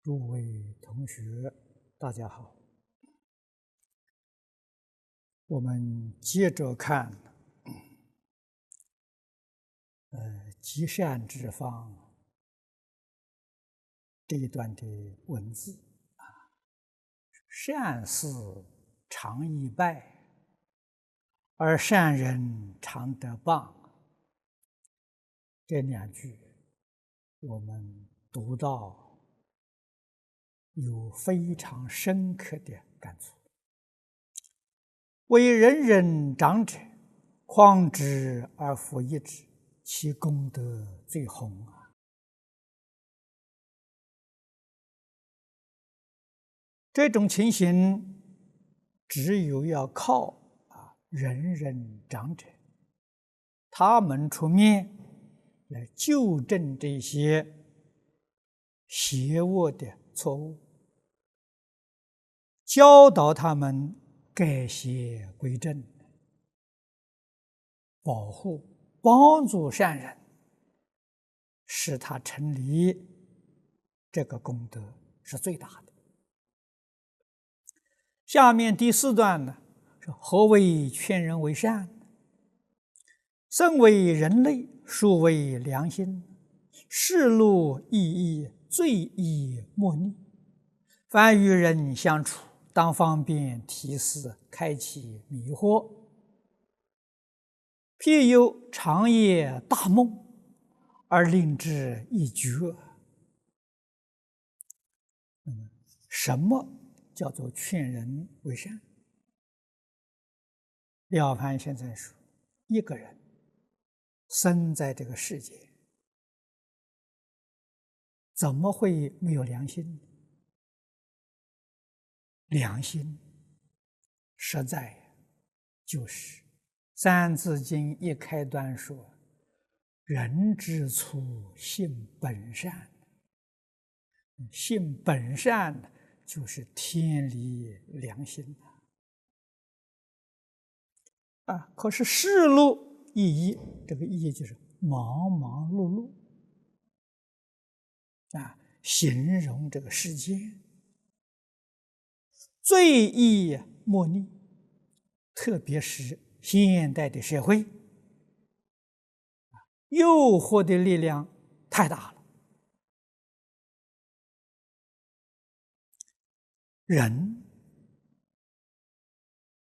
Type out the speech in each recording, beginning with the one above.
诸位同学，大家好。我们接着看积善之方这一段的文字善事常易败，而善人常得报。这两句我们读到有非常深刻的感触。为人人长者，况之而弗一之，其功德最宏啊！这种情形，只有要靠人人长者，他们出面来纠正这些邪恶的错误，教导他们改邪归正，保护帮助善人，使他成立，这个功德是最大的。下面第4段呢，是何为劝人为善？身为人类，殊为良心，世路意义，最易莫逆。凡与人相处，当方便提示，开启迷惑。譬有长夜大梦，而令之一觉。什么叫做劝人为善？廖凡先生说，一个人生在这个世界，怎么会没有良心？良心实在就是《三字经》一开端说：“人之初，性本善。”性本善就是天理良心可是世路意义，这个意义就是忙忙碌碌形容这个世界最易莫逆，特别是现代的社会，诱惑的力量太大了。人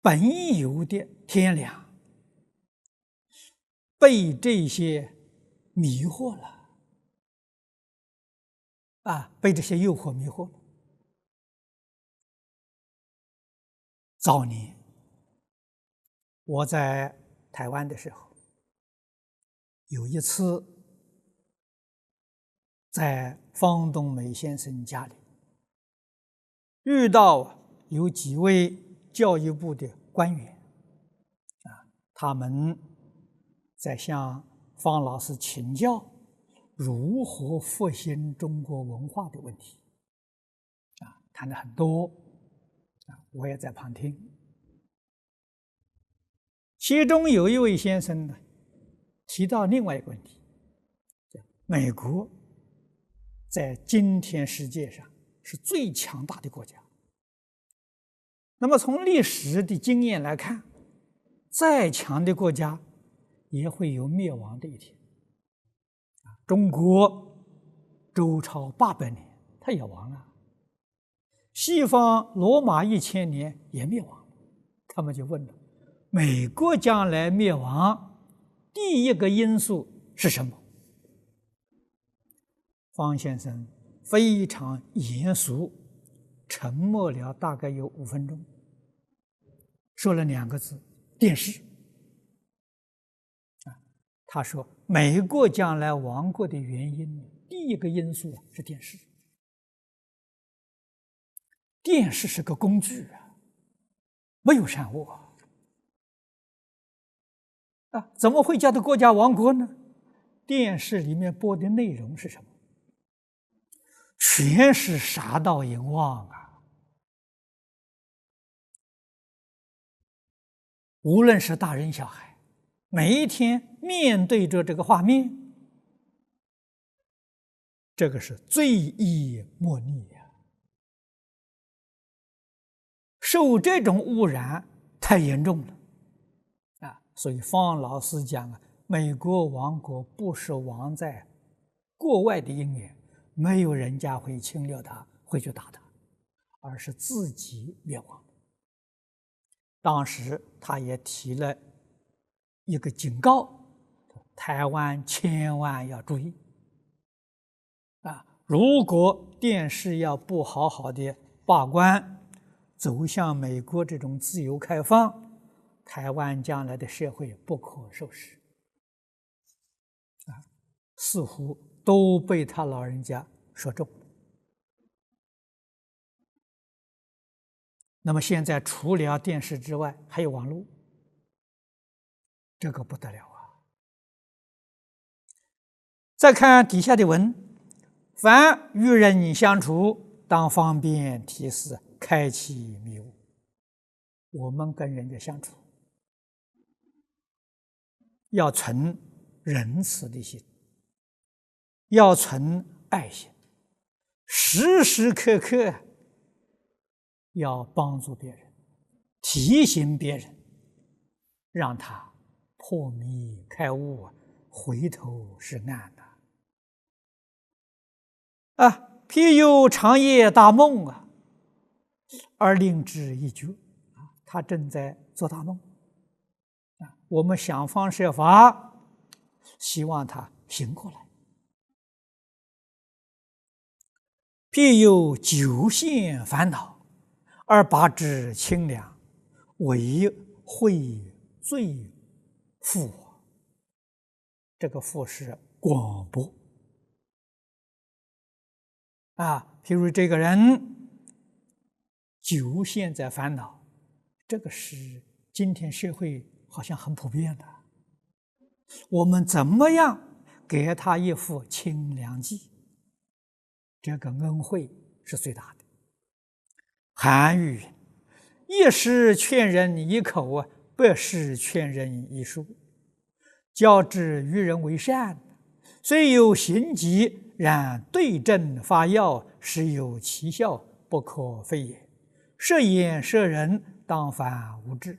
本有的天良，被这些迷惑了被这些诱惑迷惑了。早年我在台湾的时候，有一次在方东美先生家里遇到有几位教育部的官员他们在向方老师请教如何复兴中国文化的问题谈了很多我也在旁听。其中有一位先生呢，提到另外一个问题，美国在今天世界上是最强大的国家。那么从历史的经验来看，再强的国家也会有灭亡的一天。中国周朝800年，它也亡了；西方罗马1000年也灭亡。他们就问了：美国将来灭亡，第一个因素是什么？方先生非常严肃沉默了大概有5分钟，说了2个字：电视。他说，美国将来亡国的原因，第一个因素是电视。电视是个工具啊，没有善恶啊，怎么会叫做国家亡国呢？电视里面播的内容是什么？全是杀盗淫妄啊！无论是大人小孩，每一天面对着这个画面，这个是罪意莫逆呀！受这种污染太严重了啊！所以方老师讲啊，美国亡国不是亡在国外的因缘，没有人家会侵略他，会去打他，而是自己灭亡。当时他也提了一个警告：台湾千万要注意啊！如果电视要不好好的把关，走向美国这种自由开放，台湾将来的社会不可收拾啊！似乎都被他老人家说中。那么现在除了电视之外，还有网络，这个不得了啊！再看底下的文，凡与人相处，当方便提示，开启迷雾。我们跟人家相处，要存仁慈的心，要存爱心，时时刻刻要帮助别人，提醒别人，让他破迷开悟，回头是岸呐！譬有长夜大梦啊，而令之一觉啊，他正在做大梦啊，我们想方设法希望他醒过来。譬有久陷烦恼，而拔之清凉，为会罪复。这个复是广博啊，譬如这个人久陷在烦恼，这个是今天社会好像很普遍的。我们怎么样给他一副清凉剂？这个恩惠是最大的。韩愈云：“一时劝人一口啊，百事劝人一书。教之于人为善，虽有行疾，然对症发药，实有奇效，不可非也。摄言摄人，当反无知。”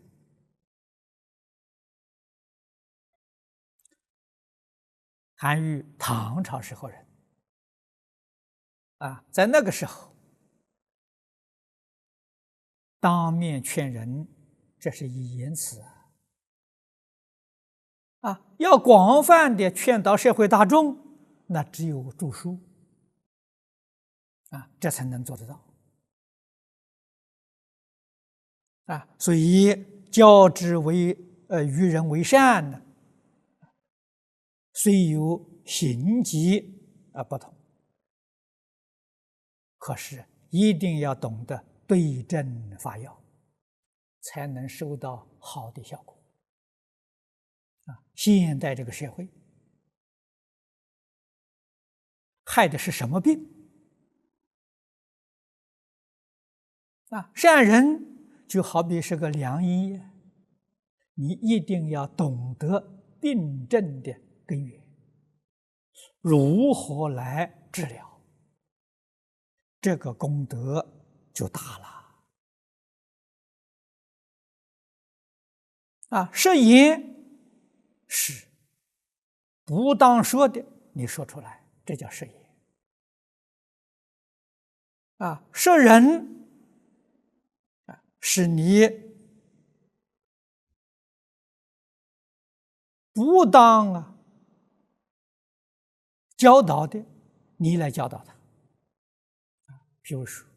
韩愈唐朝时候人啊，在那个时候当面劝人，这是以言辞要广泛的劝导社会大众，那只有著书这才能做得到所以教之于人为善呢，虽有行疾不同，可是一定要懂得对症发药，才能收到好的效果现代这个社会害的是什么病善人就好比是个良医，你一定要懂得病症的根源，如何来治疗，这个功德就大了摄言是不当说的，你说出来，这叫摄言摄人是你不当教导的，你来教导他。比如说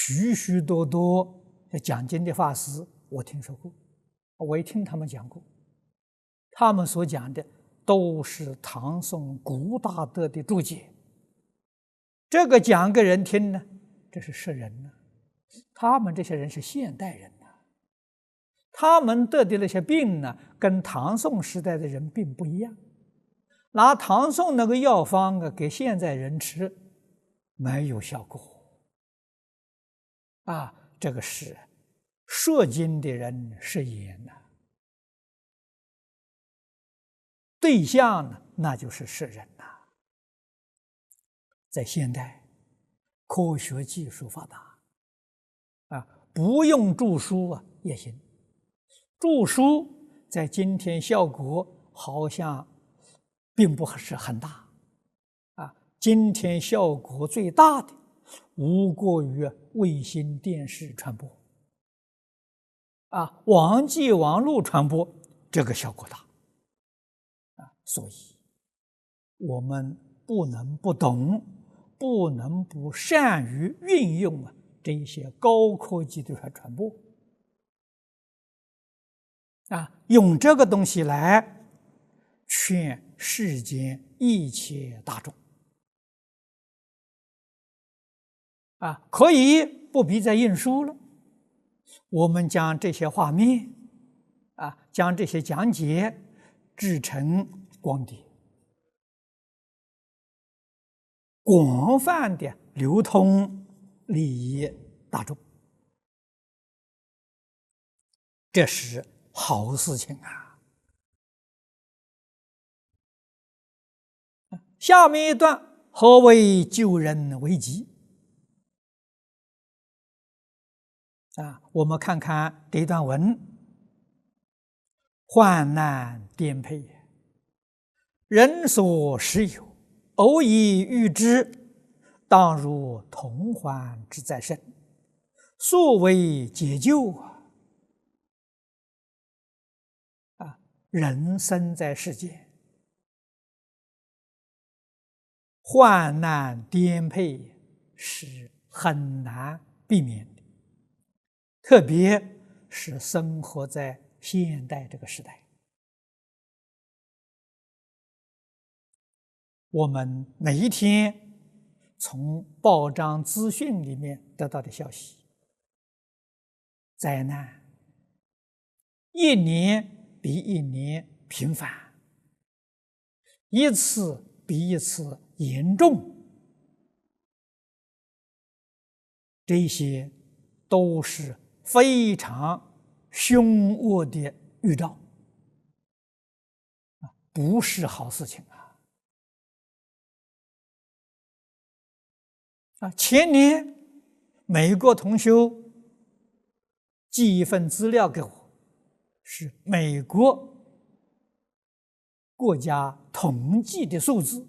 许许多多讲经的法师，我听说过，我也听他们讲过，他们所讲的都是唐宋古大德的注解。这个讲给人听呢，这是圣人呢。他们这些人是现代人呐，他们得的那些病呢，跟唐宋时代的人并不一样。拿唐宋那个药方啊，给现在人吃，没有效果。这个是说经的人是言呐，对象呢，那就是圣人呐。在现代，科学技术发达，不用著书也行。著书在今天效果好像并不是很大，今天效果最大的无过于卫星电视传播，网际网络传播，这个效果大，所以我们不能不懂，不能不善于运用这些高科技的传播，用这个东西来劝世间一切大众，可以不必再印书了，我们将这些画面，将这些讲解制成光碟，广泛的流通，利益大众，这是好事情啊！下面一段，何为救人为急？我们看看这段文：患难颠沛，人所时有，偶一遇之，当如同患之在身，所谓解救人生在世间，患难颠沛是很难避免的，特别是生活在现代这个时代。我们每一天从报章资讯里面得到的消息，灾难一年比一年频繁，一次比一次严重，这些都是非常凶恶的预兆，不是好事情前年美国同修寄一份资料给我，是美国国家统计的数字，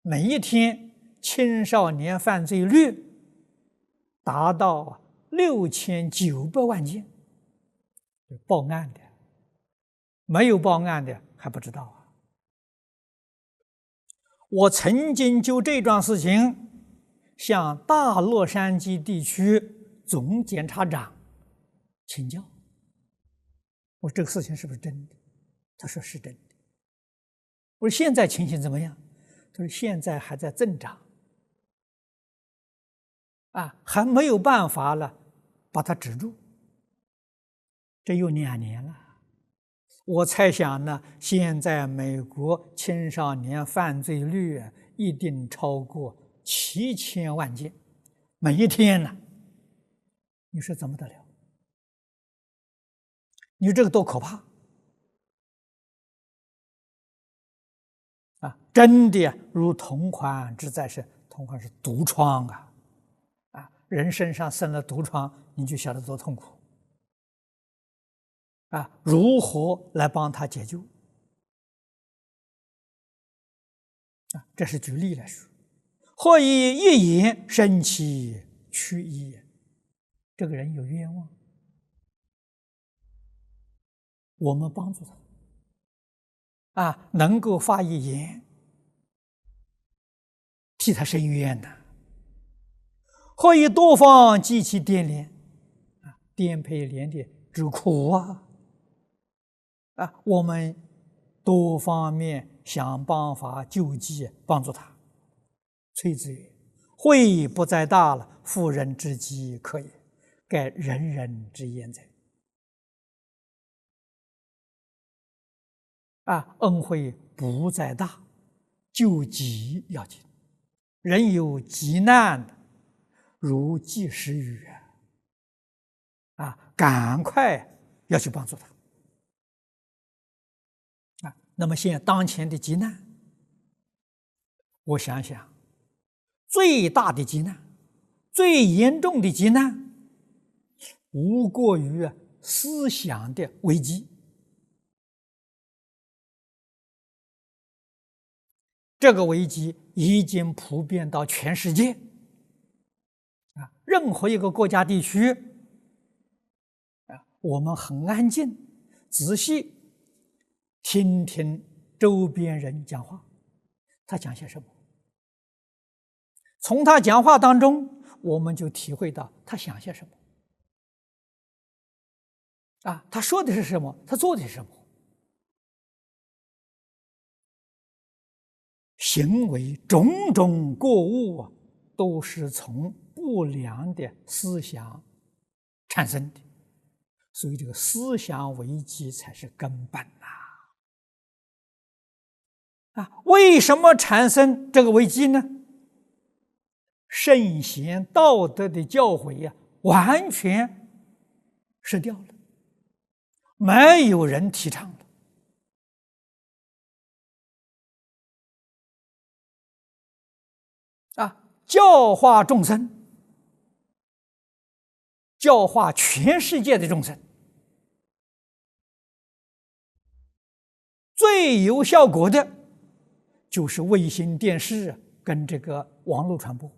每一天青少年犯罪率达到6900万件，报案的，没有报案的还不知道我曾经就这桩事情向大洛杉矶地区总检察长请教，我说这个事情是不是真的？他说是真的。我说现在情形怎么样？他说现在还在增长，还没有办法了把它止住，这又2年了。我猜想呢，现在美国青少年犯罪率一定超过7000万件，每一天呢，你说怎么得了？你说这个多可怕真的如同患之在身，同患是毒疮人身上生了毒疮，你就晓得多痛苦如何来帮他解救这是举例来说。或以一言生其去意，这个人有冤枉，我们帮助他能够发一言替他伸冤的。或以多方激其颠连，颠沛连连之苦啊！我们多方面想办法救济，帮助他。崔子曰：“惠不在大了，妇人之饥可也，盖人人之焉哉！”恩惠不在大，救急要紧。人有急难，如济时雨赶快要去帮助他。那么现在当前的急难，我想想，最大的急难，最严重的急难，无过于思想的危机。这个危机已经普遍到全世界，任何一个国家地区，我们很安静，仔细听听周边人讲话，他讲些什么？从他讲话当中，我们就体会到他想些什么。他说的是什么？他做的是什么？行为种种过误都是从不良的思想产生的，所以这个思想危机才是根本为什么产生这个危机呢？圣贤道德的教诲完全失掉了，没有人提倡了。教化众生，教化全世界的众生，最有效果的就是卫星电视跟这个网络传播。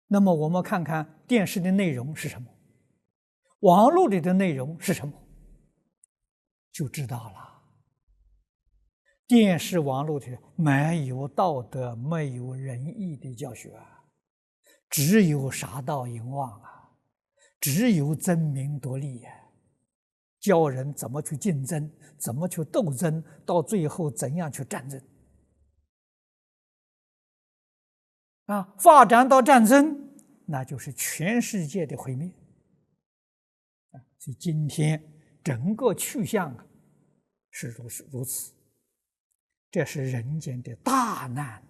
那么我们看看电视的内容是什么，网络里的内容是什么，就知道了。电视网络里没有道德，没有仁义的教学只有杀盗淫妄只有争名夺利教人怎么去竞争，怎么去斗争，到最后怎样去战争发展到战争，那就是全世界的毁灭所以今天整个去向是如此，这是人间的大难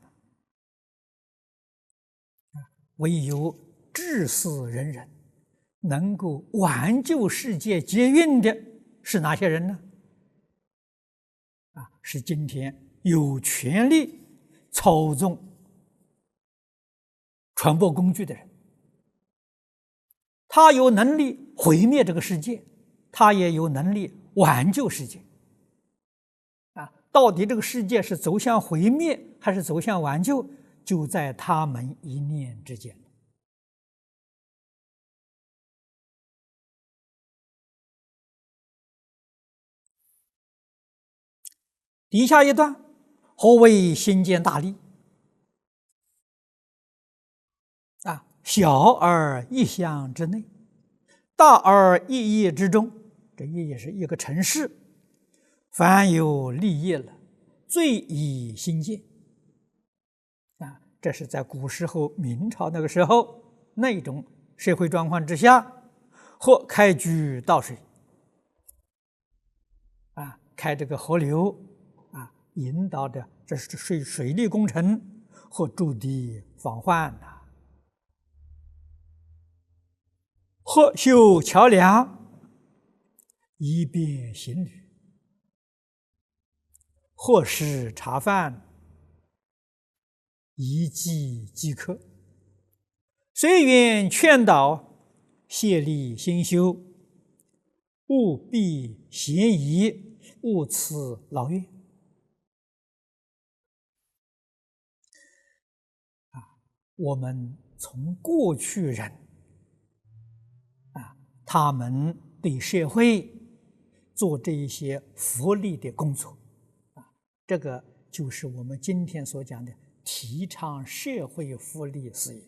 唯有至死仁人能够挽救世界劫运的是哪些人呢？是今天有权力操纵传播工具的人。他有能力毁灭这个世界，他也有能力挽救世界到底这个世界是走向毁灭还是走向挽救，就在他们一念之间。底下一段，何为心见大利小而一乡之内，大而一业之中。这一业是一个城市，凡有利益了，最以心见这是在古时候明朝那个时候那种社会状况之下，或开掘稻水开这个河流引导的，这是水利工程，或筑堤防患或修桥梁以便行旅，或使茶饭以济饥渴，虽愿劝导谢力心修，务避嫌疑，勿辞劳怨我们从过去人他们对社会做这一些福利的工作这个就是我们今天所讲的提倡社会福利事业。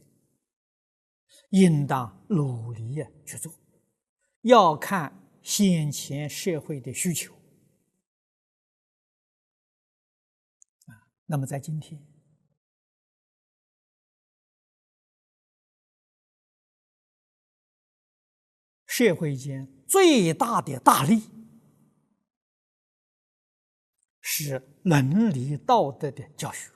应当努力去做，要看先前社会的需求。那么在今天，社会间最大的大利是伦理道德的教学。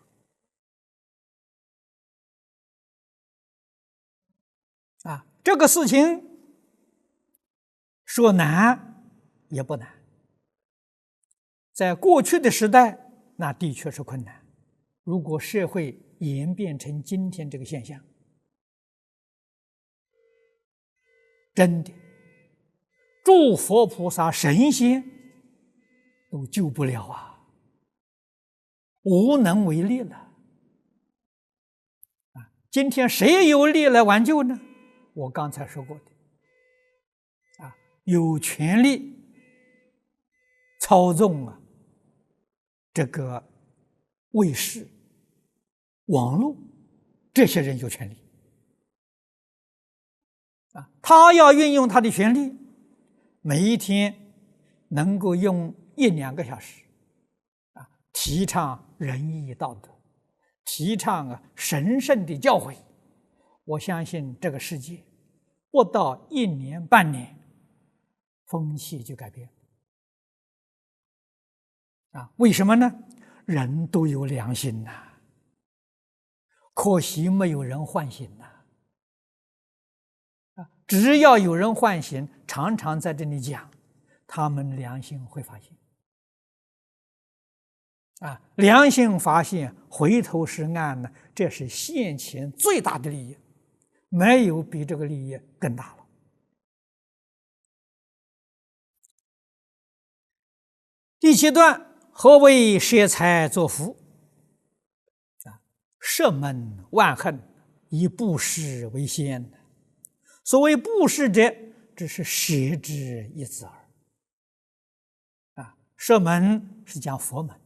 这个事情说难也不难，在过去的时代，那的确是困难。如果社会演变成今天这个现象，真的，诸佛菩萨、神仙都救不了啊，无能为力了。今天谁有力来挽救呢？我刚才说过的，有权利操纵这个卫视、网络，这些人有权利他要运用他的权利，每一天能够用1-2个小时提倡仁义道德，提倡神圣的教诲。我相信这个世界不到1年半年，风气就改变为什么呢？人都有良心可惜没有人唤醒只要有人唤醒，常常在这里讲，他们良心会发现良心发现，回头是岸呢，这是现前最大的利益，没有比这个利益更大了。第7段，何为舍财作福？舍门万恨，以布施为先。所谓布施者，只是舍之一字耳。舍门是讲佛门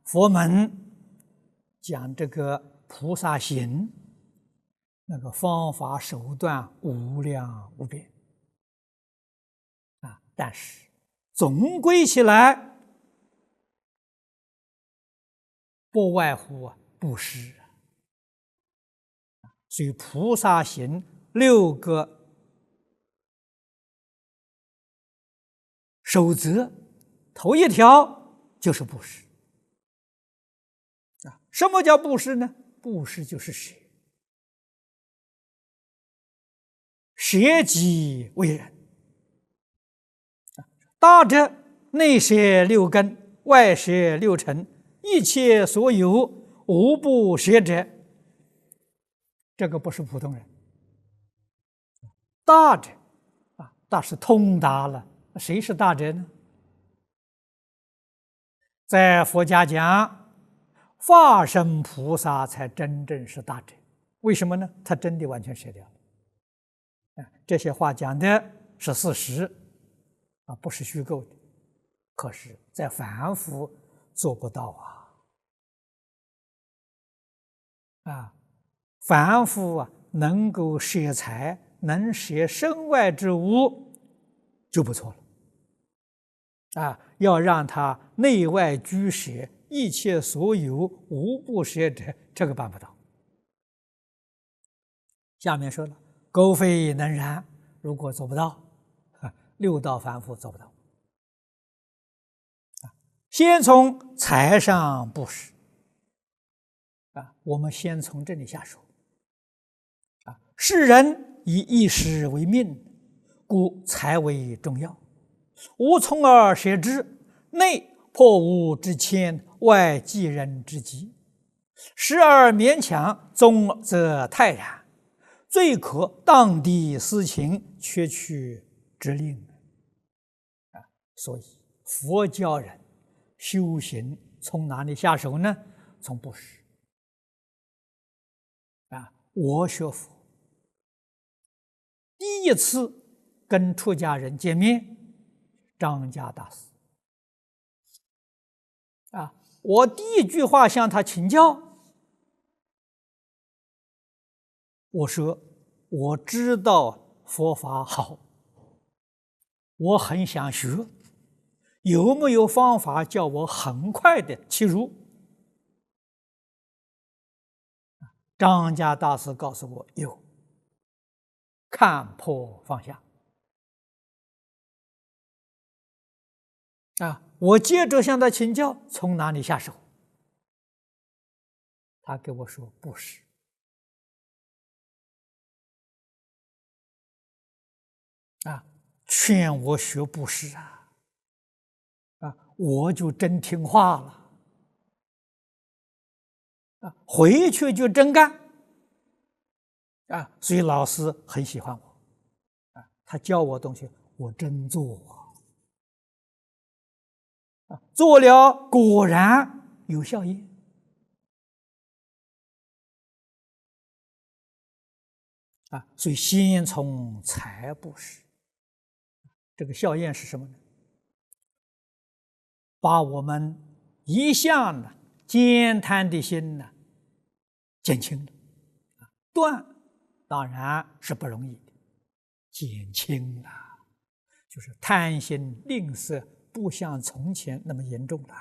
佛门讲这个菩萨行，那个方法手段无量无边但是总归起来，不外乎布施所以菩萨行6个守则，头一条就是布施什么叫布施呢？布施就是舍，舍己为人大者内舍6根，外舍6尘，一切所有无不舍者。这个不是普通人，大者大是通达了。谁是大者呢？在佛家讲，法身菩萨才真正是大者。为什么呢？他真的完全舍掉了这些话讲的是事实不是虚构的，可是在凡夫做不到凡夫能够舍财，能舍身外之物就不错了要让他内外俱舍，一切所有无不舍者，这个办不到。下面说了，苟非能然，如果做不到6道凡夫做不到先从财上布施我们先从这里下手世人以一时为命，故财为重要，无从而舍之，内破无之谦，外济人之急，时而勉强，终则泰然，最可当地私情，却去之令所以佛教人修行从哪里下手呢？从布施我学佛第一次跟出家人见面，张家大师我第一句话向他请教，我说我知道佛法好，我很想学，有没有方法叫我很快的契入？张家大师告诉我有，看破放下。我接着向他请教，从哪里下手？他给我说布施。劝我学布施我就真听话了回去就真干所以老师很喜欢我他教我东西，我真做做了果然有效益所以先从财布施，这个效验是什么呢？把我们一向的慳贪的心呢减轻了断当然是不容易的，减轻了，就是贪心吝啬不像从前那么严重了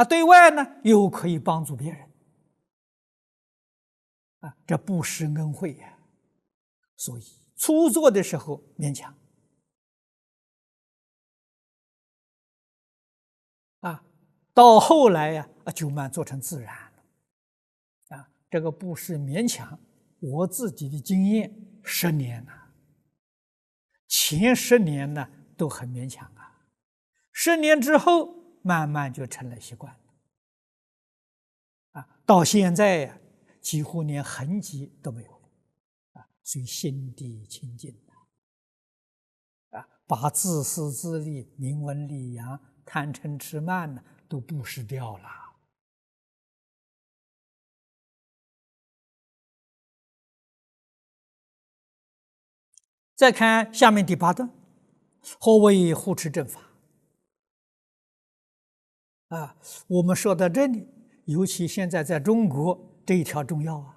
对外呢又可以帮助别人这布施恩惠呀所以初做的时候勉强到后来呀就慢做成自然了这个布施勉强，我自己的经验10年了，前10年呢都很勉强10年之后慢慢就成了习惯到现在呀几乎连痕迹都没有了所以心地清净把自私自利、名闻利养、贪嗔痴慢呢都布施掉了。再看下面第8段，何为护持正法？我们说到这里，尤其现在在中国这一条重要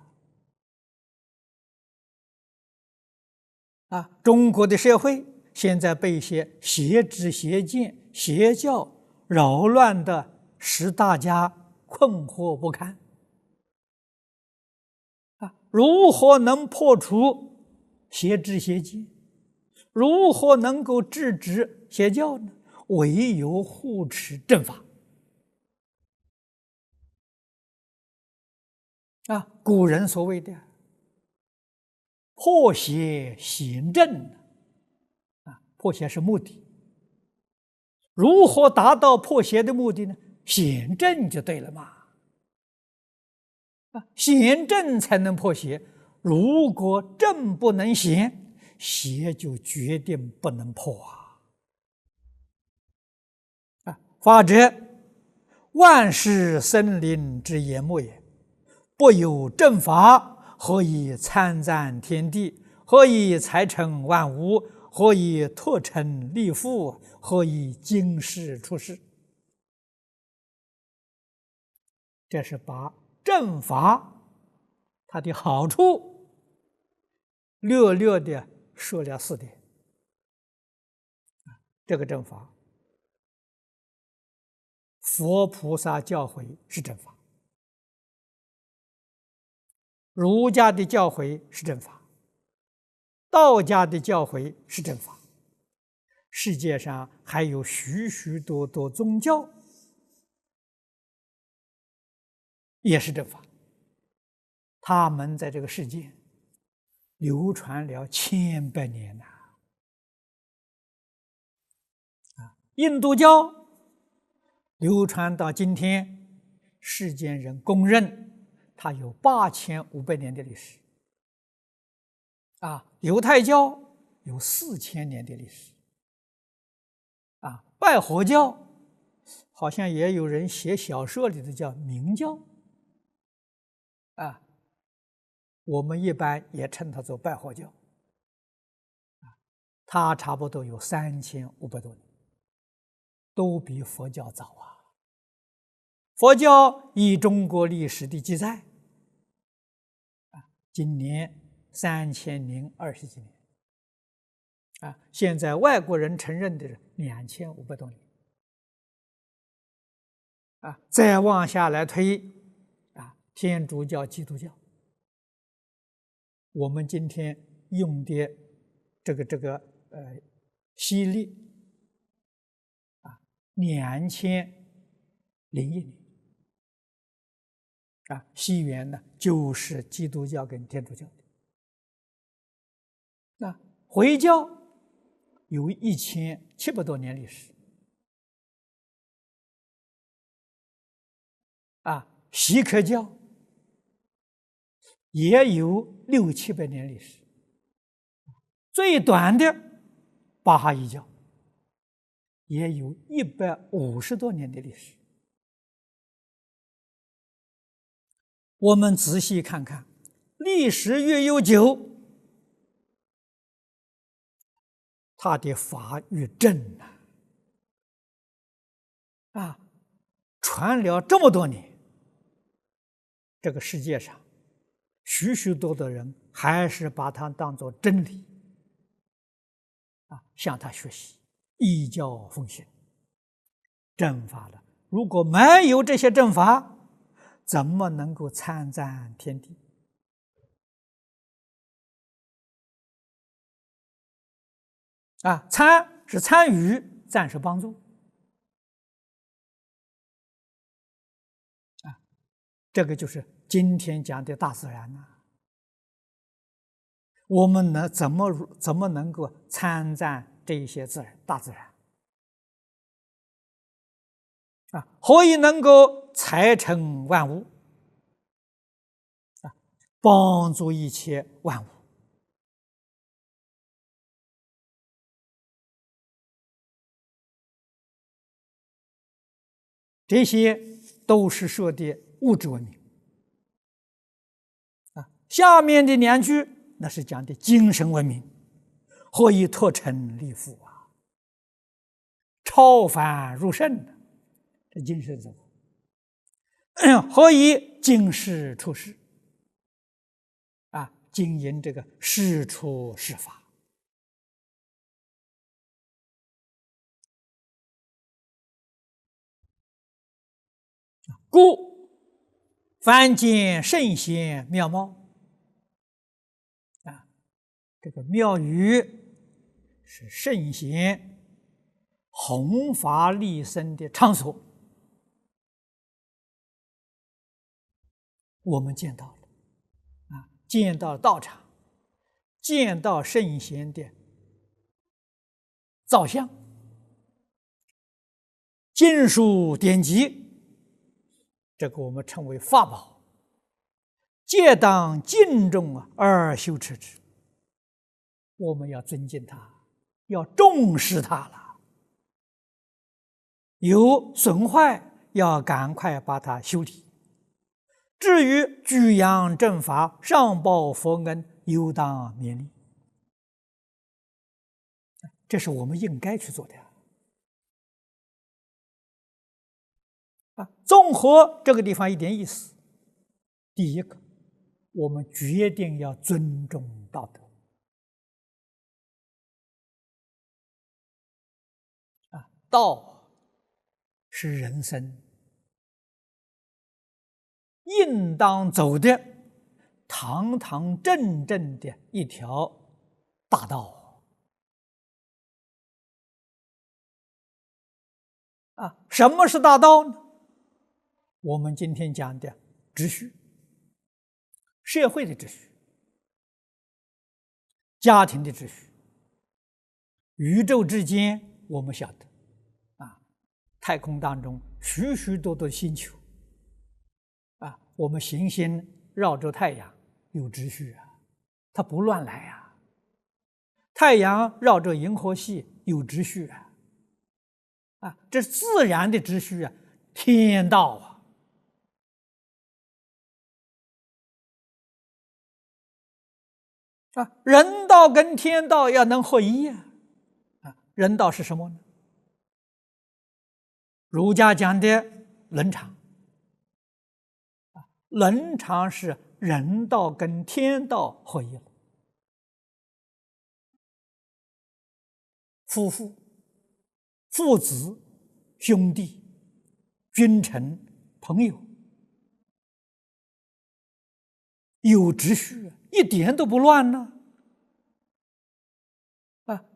中国的社会现在被一些邪知邪见、邪教扰乱的，使大家困惑不堪如何能破除邪知邪见？如何能够制止邪教呢？唯有护持正法古人所谓的破邪行正破邪是目的，如何达到破邪的目的呢？显正就对了嘛显正才能破邪，如果正不能显，邪就决定不能破法则万事生灵之眼目也，不有正法，何以参赞天地？何以财成万物？何以托成利富？何以经世出世？这是把正法它的好处略略的说了4点这个正法佛菩萨教诲是正法，儒家的教诲是正法，道家的教诲是正法，世界上还有许许多多宗教也是正法，他们在这个世界流传了千百年印度教流传到今天，世间人公认它有8500年的历史犹太教有4000年的历史拜火教好像也有人写小说里的叫明教我们一般也称它做拜火教它差不多有3500多年，都比佛教早佛教以中国历史的记载今年3020几年，现在外国人承认的是2500多年，再往下来推，天主教、基督教，我们今天用的西历2001年，西元呢就是基督教跟天主教的，回教有1700多年历史，锡克教也有600-700年历史，最短的巴哈伊教也有150多年的历史。我们仔细看看，历史越悠久，它的法越正传了这么多年，这个世界上许许多多人还是把它当作真理，向他学习，依教奉行，正法了。如果没有这些正法，怎么能够参赞天地？参是参与，赞是帮助。这个就是今天讲的大自然我们怎么能够参赞这些大自然？何以能够财成万物？帮助一切万物。这些都是说的物质文明。下面的2句那是讲的精神文明，何以脱尘立覆超凡入圣，这精神生活。何以经世处世？经营这个世出世法。故凡见圣贤妙貌，这个庙宇是圣贤弘法利生的场所，我们见到了，见到道场，见到圣贤的造像、经书典籍，这个我们称为法宝，皆当敬重而修持之。我们要尊敬它，要重视它了。有损坏，要赶快把它修理。至于举扬正法，上报佛恩，犹当勉励。这是我们应该去做的。综合这个地方一点意思。第一个，我们决定要尊重道德。道是人生应当走的堂堂正正的一条大道。什么是大道呢？我们今天讲的秩序，社会的秩序，家庭的秩序，宇宙之间，我们晓得太空当中许许多多的星球，我们行星绕着太阳有秩序它不乱来太阳绕着银河系有秩序这是自然的秩序天道人道跟天道要能合一人道是什么呢？儒家讲的伦常，伦常是人道跟天道合一了。夫妇、父子、兄弟、君臣、朋友，有秩序，一点都不乱呢。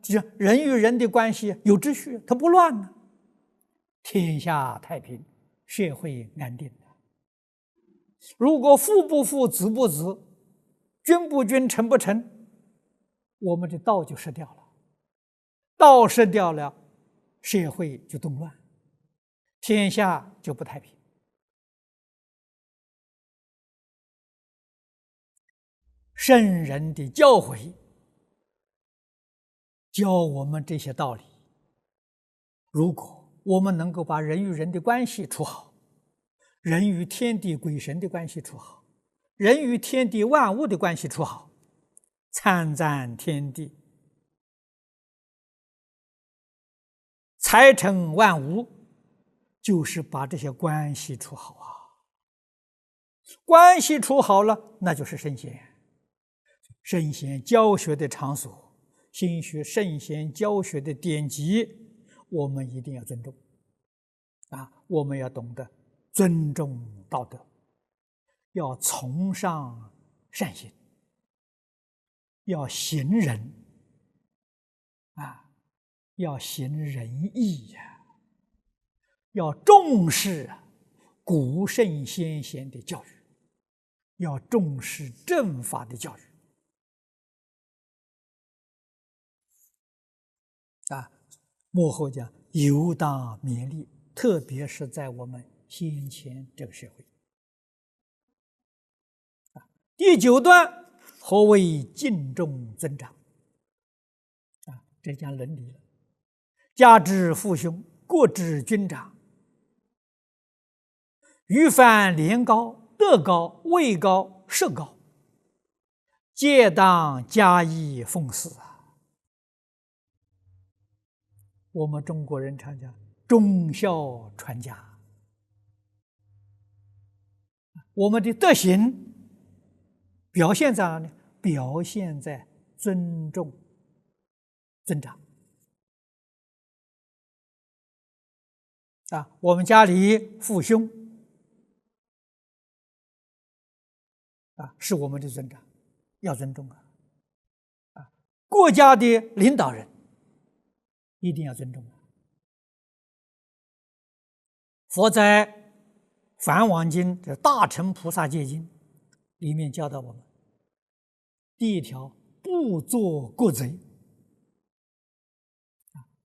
就人与人的关系有秩序，它不乱呢，天下太平，社会安定。如果父不父，子不子，君不君，臣不臣，我们的道就失掉了。道失掉了，社会就动乱，天下就不太平。圣人的教诲教我们这些道理，如果我们能够把人与人的关系处好，人与天地鬼神的关系处好，人与天地万物的关系处好，参赞天地，财成万物，就是把这些关系处好啊。关系处好了，那就是圣贤。圣贤教学的场所，兴学圣贤教学的典籍，我们一定要尊重。我们要懂得尊重道德，要崇尚善行，要行仁，要行仁义呀，要重视古圣先贤的教育，要重视正法的教育。幕后讲犹当勉励，特别是在我们先前这个社会。第9段，何为敬重尊长？这讲伦理了。家之父兄，国之君长，于凡廉高、德高、位高、势高，皆当加以奉祀。我们中国人常讲忠孝传家，我们的德行表现在哪里？表现在尊重尊长。我们家里父兄是我们的尊长，要尊重国家的领导人一定要尊重。佛在《梵网经》的《大乘菩萨戒经》里面教导我们，第1条，不做国贼，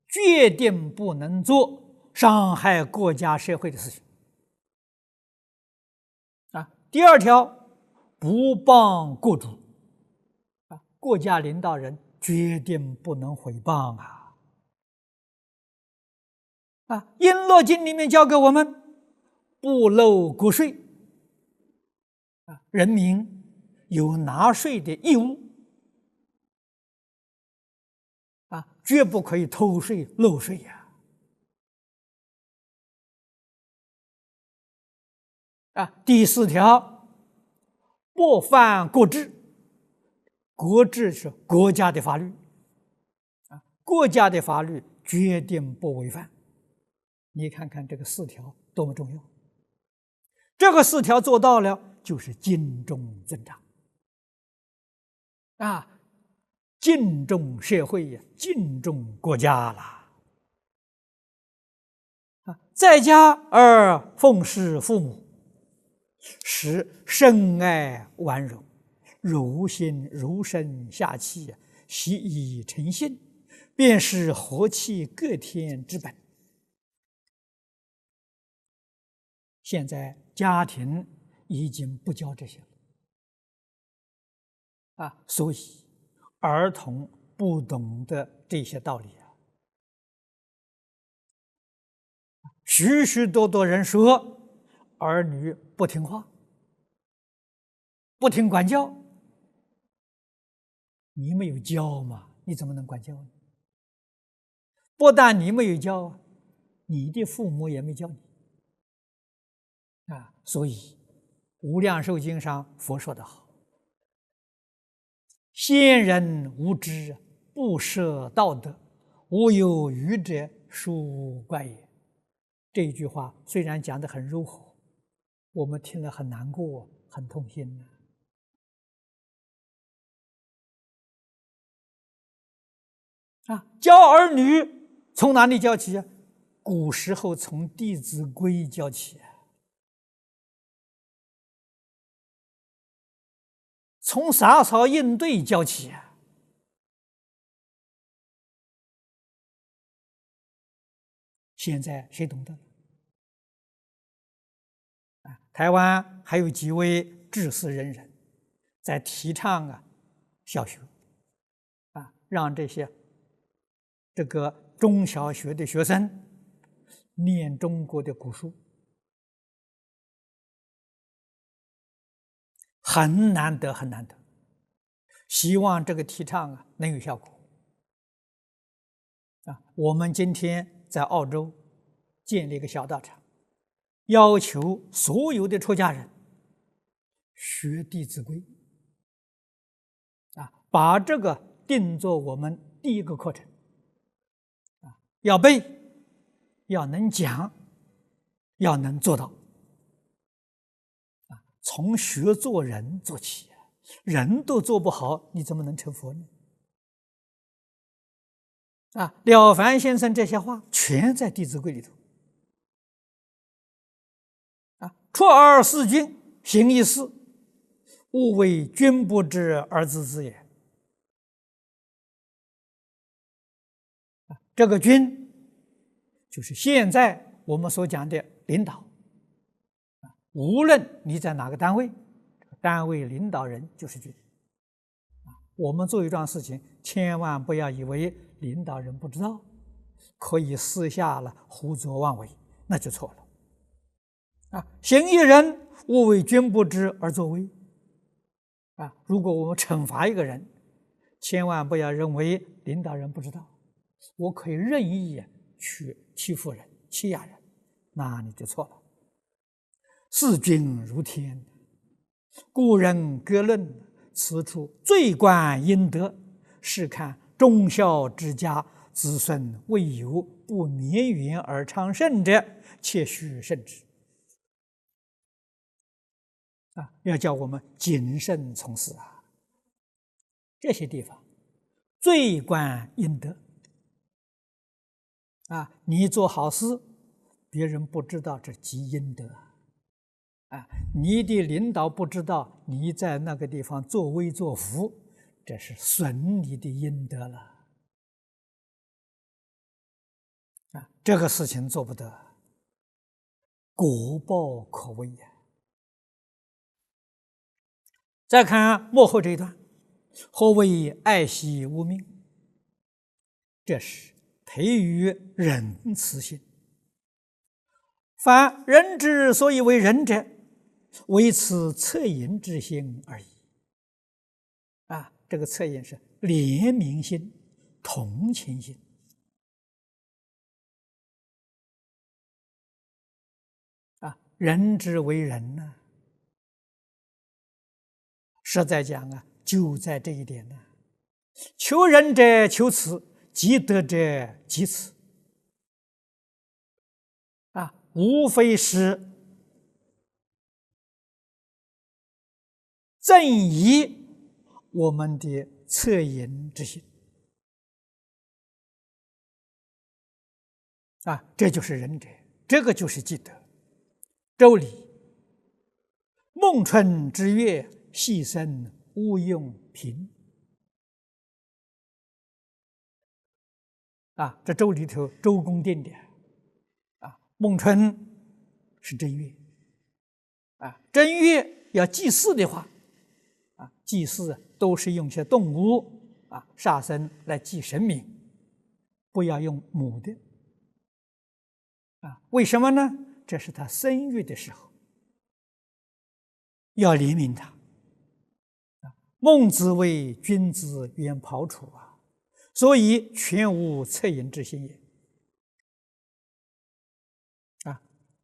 决定不能做伤害国家社会的事情。第2条，不谤国主，国家领导人决定不能诽谤璎珞经里面教给我们，不漏国税，人民有纳税的义务，绝不可以偷税漏税第4条，不犯国制，国制是国家的法律，国家的法律决定不违反。你看看这个4条多么重要！这个4条做到了，就是敬重尊长敬重社会敬重国家了。在家而奉事父母，使深爱婉容，如心如身下气，习以成性，便是和气各天之本。现在家庭已经不教这些了所以儿童不懂得这些道理许许多多人说儿女不听话，不听管教，你没有教嘛，你怎么能管教呢？不但你没有教你的父母也没教你所以无量寿经上佛说得好：“先人无知，不舍道德，无有余者，殊怪也。”这句话虽然讲得很柔和，我们听了很难过，很痛心呢。教儿女从哪里教起啊？古时候从《弟子规》教起啊，从洒扫应对教起啊。现在谁懂得？台湾还有几位知识仁人，在提倡小学让这个中小学的学生念中国的古书，很难得，很难得。希望这个提倡能有效果。我们今天在澳洲建立一个小道场，要求所有的出家人学《弟子规》，把这个定作我们第一个课程。要背，要能讲，要能做到。从学做人做起，人都做不好，你怎么能成佛呢？了凡先生这些话全在《弟子规》里头。出尔事君，行一事，勿为君不知而自知也。这个君就是现在我们所讲的领导。无论你在哪个单位，单位领导人就是君。我们做一桩事情，千万不要以为领导人不知道，可以私下胡作妄为，那就错了。行一人，勿为君不知而作威。如果我们惩罚一个人，千万不要认为领导人不知道，我可以任意去欺负人、欺压人，那你就错了。视君如天，故人格论，此处最观阴德，是看忠孝之家，子孙未有不绵延而昌盛者，切须慎之。要叫我们谨慎从事这些地方最观阴德。你做好事，别人不知道，这积阴德。你的领导不知道你在那个地方作威作福，这是损你的阴德了。这个事情做不得，果报可畏呀。再看幕后这一段，何谓爱惜无命？这是培育仁慈心。凡人之所以为仁者，为此恻隐之心而已。这个恻隐是怜悯心、同情心。人之为人呢，实在讲就在这一点呢。求仁者求慈，积德者积慈。无非是正以我们的恻隐之心。这就是仁者，这个就是积德。周礼：孟春之月，细声勿用平。这周里头周公定的。孟春是正月。正月要祭祀的话，祭祀都是用些动物杀生来祭神明，不要用母的。为什么呢？这是他生育的时候，要怜悯他。孟子谓君子远庖厨所以全无恻隐之心也。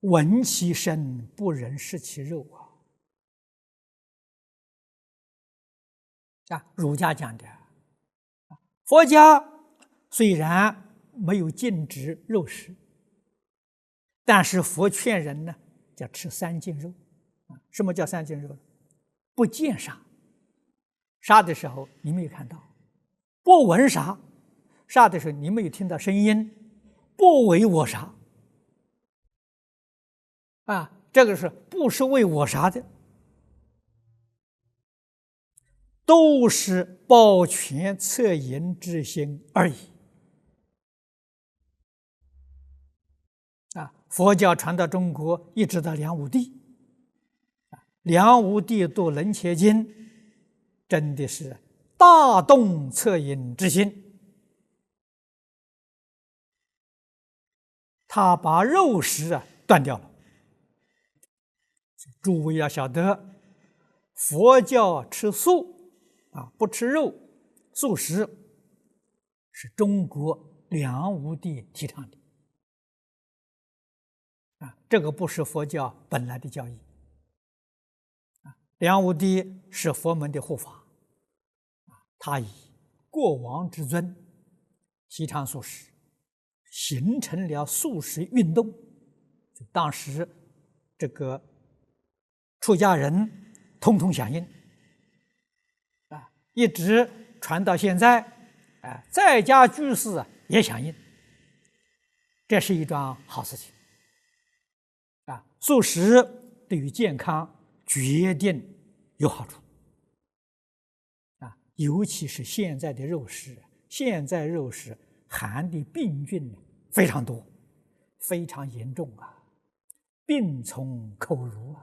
闻其声，不忍食其肉儒家讲的。佛家虽然没有禁止肉食，但是佛劝人呢，叫吃三净肉。什么叫三净肉？不见杀，杀的时候你没有看到；不闻杀，杀的时候你没有听到声音；不为我杀，这个是不是为我杀的？都是保全恻隐之心而已。佛教传到中国，一直到梁武帝，梁武帝读《楞伽经》，真的是大动恻隐之心，他把肉食断掉了。诸位要晓得，佛教吃素不吃肉，素食是中国梁武帝提倡的。这个不是佛教本来的教义。梁武帝是佛门的护法，他以国王之尊提倡素食，形成了素食运动。当时这个出家人统统响应，一直传到现在，在家居士也响应，这是一桩好事情。素食对于健康决定有好处，尤其是现在的肉食，现在肉食含的病菌非常多，非常严重病从口入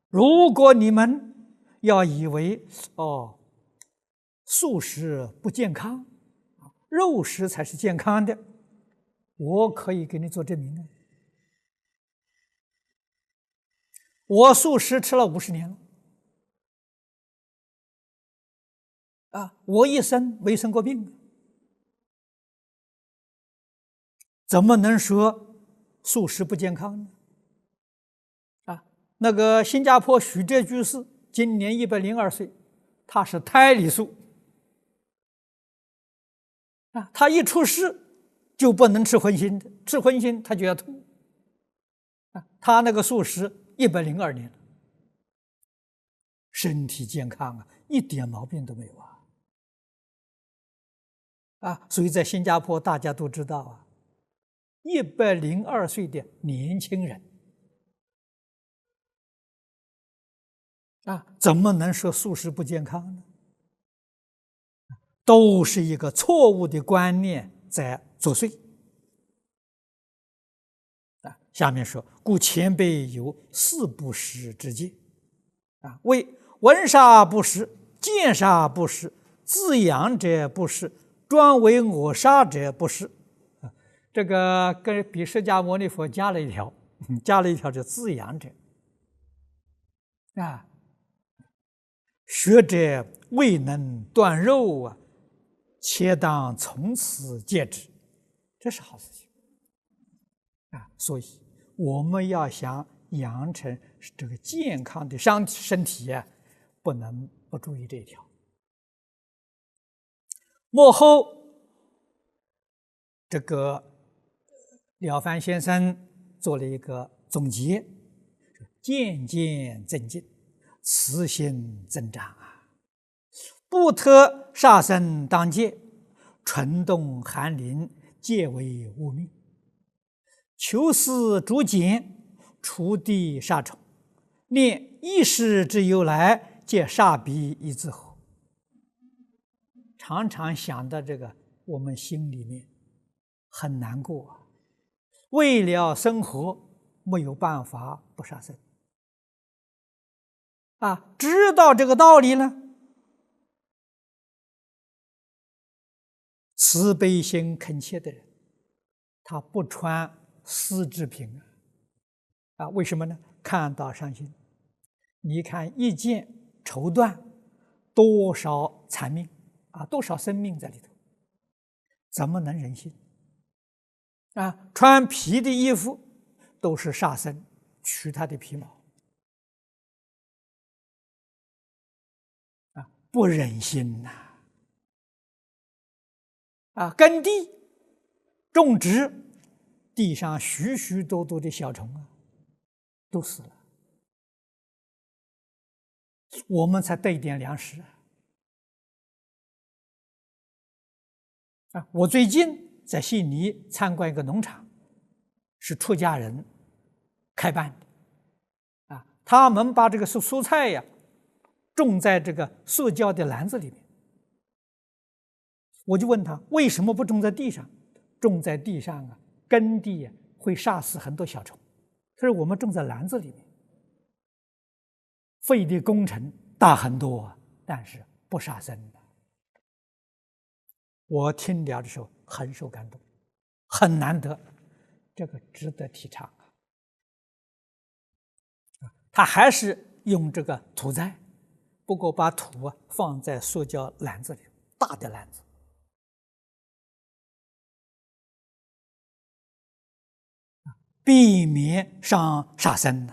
如果你们要以为素食不健康，肉食才是健康的，我可以给你做证明我素食吃了50年了，我一生没生过病，怎么能说素食不健康呢？那个新加坡许哲居士今年102岁，他是胎里素，他一出世就不能吃荤腥的，吃荤腥他就要吐，他那个素食102年了，身体健康一点毛病都没有所以在新加坡大家都知道102岁的年轻人怎么能说素食不健康呢？都是一个错误的观念在作祟。下面说，故前辈有4不食之戒为闻杀不食，见杀不食，自养者不食，专为我杀者不食。这个跟比释迦牟尼佛加了一条，叫自养者学者未能断肉且当从此戒之，这是好事情所以我们要想养成这个健康的身体不能不注意这一条。末后这个了凡先生做了一个总结，渐渐增进，慈心增长不特杀生当戒，春冬寒林皆为物命，求思逐简，除地杀虫，念一时之由来，皆杀彼以自护。常常想到这个，我们心里面很难过为了生活没有办法不杀生知道这个道理呢，慈悲心恳切的人，他不穿丝织品为什么呢？看到伤心。你看一件绸缎多少残命多少生命在里头，怎么能忍心穿皮的衣服都是杀生，取它的皮毛不忍心呐！耕地种植，地上许许多多的小虫都死了，我们才得一点粮食我最近在悉尼参观一个农场，是出家人开办的他们把这个蔬菜种在这个塑胶的篮子里面。我就问他为什么不种在地上？种在地上耕地会杀死很多小虫，所以我们种在篮子里面，费的工程大很多，但是不杀生的。我听了的时候很受感动，很难得，这个值得提倡他还是用这个土栽，不过把土放在塑胶篮子里，大的篮子。避免伤杀生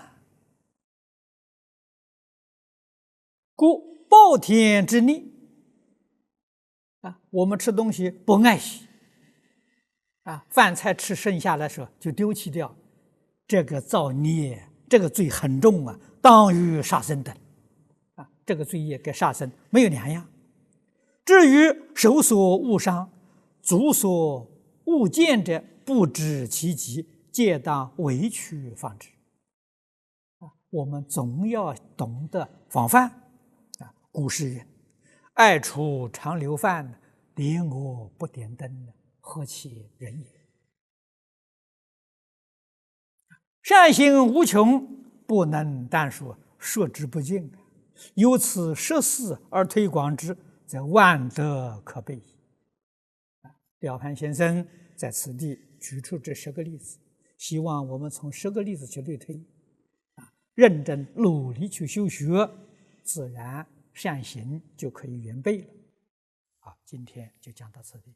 故暴天之逆我们吃东西不爱惜饭菜吃剩下来的时候就丢弃掉，这个造孽，这个罪很重当于杀生等这个罪业跟杀生没有两样。至于手所误伤，足所误见者，不知其极，皆当为去防之我们总要懂得防范古诗云：“爱厨常留饭，点我不点灯，何其人也！”善行无穷，不能单说，说之不尽由此十事而推广之，则万德可备矣。廖凡先生在此地举出这10个例子，希望我们从10个例子去类推认真努力去修学，自然善行就可以圆备了。好，今天就讲到此地。